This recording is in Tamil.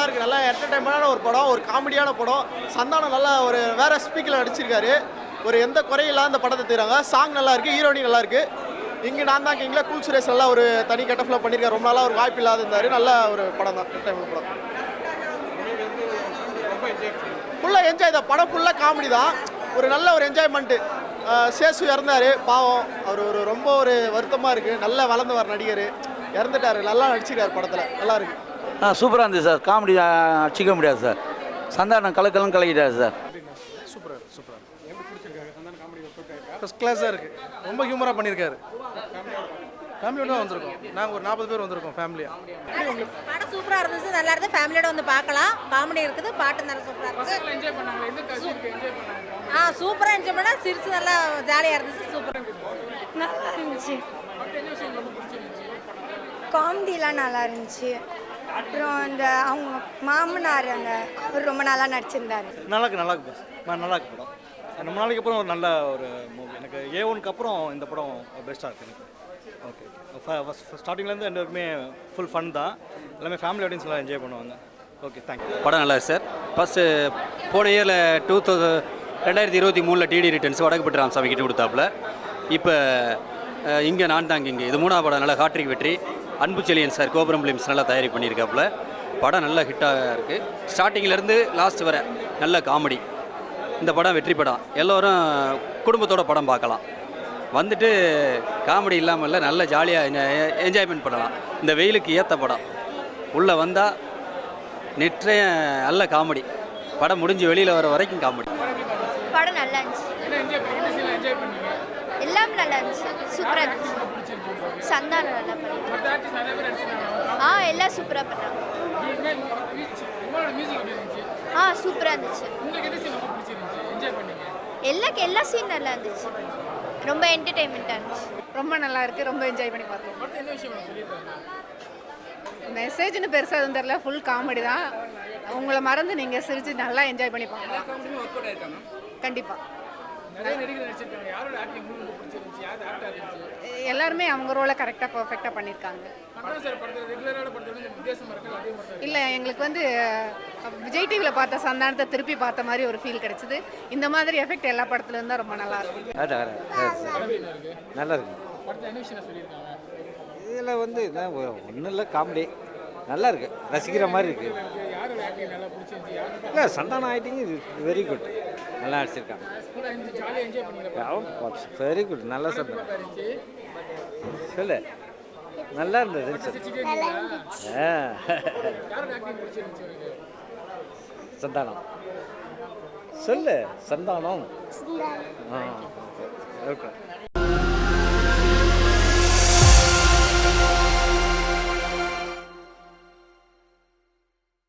நல்லா இருக்குது, நல்லா என்டர்டைன்மெண்டான ஒரு படம், ஒரு காமெடியான படம். சந்தானம் நல்லா ஒரு வேற ஸ்பீக்கில் நடிச்சிருக்காரு. ஒரு எந்த குறையும் இல்லாத இந்த படத்தை தருவாங்க. சாங் நல்லா இருக்குது, ஹீரோனி நல்லா இருக்குது. இங்கே நான் தான் கிங்கில் கூல் சுரேஷ் நல்லா ஒரு தனி கெட்டஃபில் பண்ணியிருக்காரு. ரொம்ப நாளாக ஒரு வாய்ப்பு இல்லாத இருந்தார். நல்ல ஒரு படம் தான், என்டர்டைன்மெண்ட் படம். ஃபுல்லாக என்ஜாய் தான், படம் ஃபுல்லாக காமெடி தான். ஒரு நல்ல ஒரு என்ஜாய்மெண்ட்டு. சேசு இறந்தார், பாவம். அவர் ஒரு ரொம்ப ஒரு வருத்தமாக இருக்குது. நல்லா வளர்ந்து வர நடிகர் இறந்துட்டார். நல்லா நடிச்சிருக்காரு படத்தில், நல்லா இருக்கு. சூப்பராக இருந்துச்சு சார். காமெடி அடிச்சிக்க முடியாது சார். சந்தானம் கலக்கெல்லாம் கலக்கிட்டார் சார். சூப்பராக சூப்பராக ஃபஸ்ட் கிளாஸாக இருக்குது. ரொம்ப ஹியூமராக பண்ணியிருக்காரு. ஃபேமிலியோட தான் வந்திருக்கோம். நாங்கள் ஒரு 40 பேர் வந்திருக்கோம் ஃபேமிலியாக. படம் சூப்பராக இருந்துச்சு, நல்லா இருக்குது. ஃபேமிலியோட வந்து பார்க்கலாம். காமெடி இருக்குது, பாட்டு நல்லா சூப்பராக இருக்குது. சூப்பராக என்ஜாய் பண்ணால் சிரிச்சு நல்லா ஜாலியாக இருந்துச்சு. சூப்பராக நல்லா இருந்துச்சு. காமெடிலாம் நல்லா இருந்துச்சு. அப்புறம் அந்த அவங்க மாமனார் அந்த அவர் ரொம்ப நல்லா நடிச்சிருந்தார். நல்லா இருக்கு நல்லா இருக்கு படம். ரொம்ப நாளைக்கு அப்புறம் ஒரு நல்ல ஒரு மூவி. எனக்கு A1க்கு அப்புறம் இந்த படம் பெஸ்ட்டாக இருக்குது எனக்கு. ஓகே, ஸ்டார்டிங்லேருந்து ரெண்டு பேருக்குமே ஃபுல் ஃபன் தான். எல்லாமே ஃபேமிலி ஆடியன்ஸ் எல்லாம் என்ஜாய் பண்ணுவாங்க. Okay, thank you. படம் நல்லா இருக்கு சார். ஃபஸ்ட்டு போன இயரில் 2023 டிடி ரிட்டர்ன்ஸ் வடக்குப்பட்டு ராமசாமி கிட்ட கொடுத்தாப்புல. இப்போ இங்கே நான் தாங்க இங்கே இது 3ஆவது படம் நல்லா ஹாட்ரிக் வெற்றி. அன்பு செழியன் சார் கோபுரம் ஃபிலிம்ஸ் நல்லா தயாரி பண்ணியிருக்காப்புல. படம் நல்ல ஹிட்டாக இருக்குது. ஸ்டார்டிங்கிலேருந்து லாஸ்ட் வரை நல்ல காமெடி. இந்த படம் வெற்றி படம். எல்லோரும் குடும்பத்தோட படம் பார்க்கலாம். வந்துட்டு காமெடி இல்லாமல் நல்ல ஜாலியாக என்ஜாய்மெண்ட் பண்ணலாம். இந்த வெயிலுக்கு ஏற்ற படம். உள்ளே வந்தால் நெற்றைய நல்ல காமெடி. படம் முடிஞ்சு வெளியில் வர வரைக்கும் காமெடி. படம் நல்லா இருந்துச்சு. எல்லாம் நல்லா இருந்துச்சு. சூப்பராக இருந்துச்சு. சந்தானம் நல்லா பண்ணாங்க. எல்லாம் சூப்பராக பண்ணாங்க. சூப்பராக இருந்துச்சு. எல்லா சீன் நல்லா இருந்துச்சு. ரொம்ப என்டர்டெயின்மெண்ட்டாக இருந்துச்சு. ரொம்ப நல்லா இருக்குது, ரொம்ப என்ஜாய் பண்ணி பார்த்தோம். மெசேஜ்னு பெருசாக எதுவும் தெரியல, ஃபுல் காமெடி தான். உங்களை மறந்து நீங்கள் சிரித்து நல்லா என்ஜாய் பண்ணி பார்க்கலாம். கண்டிப்பாக எல்லாருமே அவங்க ரோலை கரெக்டாக பர்ஃபெக்டாக பண்ணியிருக்காங்க. இல்லை, எங்களுக்கு வந்து விஜய் டிவியில் பார்த்த சந்தானத்தை திருப்பி பார்த்த மாதிரி ஒரு ஃபீல் கிடைச்சிது. இந்த மாதிரி எஃபெக்ட் எல்லா படத்துலேருந்து தான் ரொம்ப நல்லா இருக்கும். நல்லா இருக்கு. இதில் வந்து ஒன்றும் இல்லை, காமெடி நல்லா இருக்கு, ரசிக்கிற மாதிரி இருக்கு. இல்லை, சந்தானம் ஆக்டிங் வெரி குட், நல்லா நடிச்சிருக்காங்க. வெரி குட், நல்லா சந்தானம் சொல்லு, நல்லா இருந்தது. சந்தானம் சொல்லு, சந்தானம். ஓகே.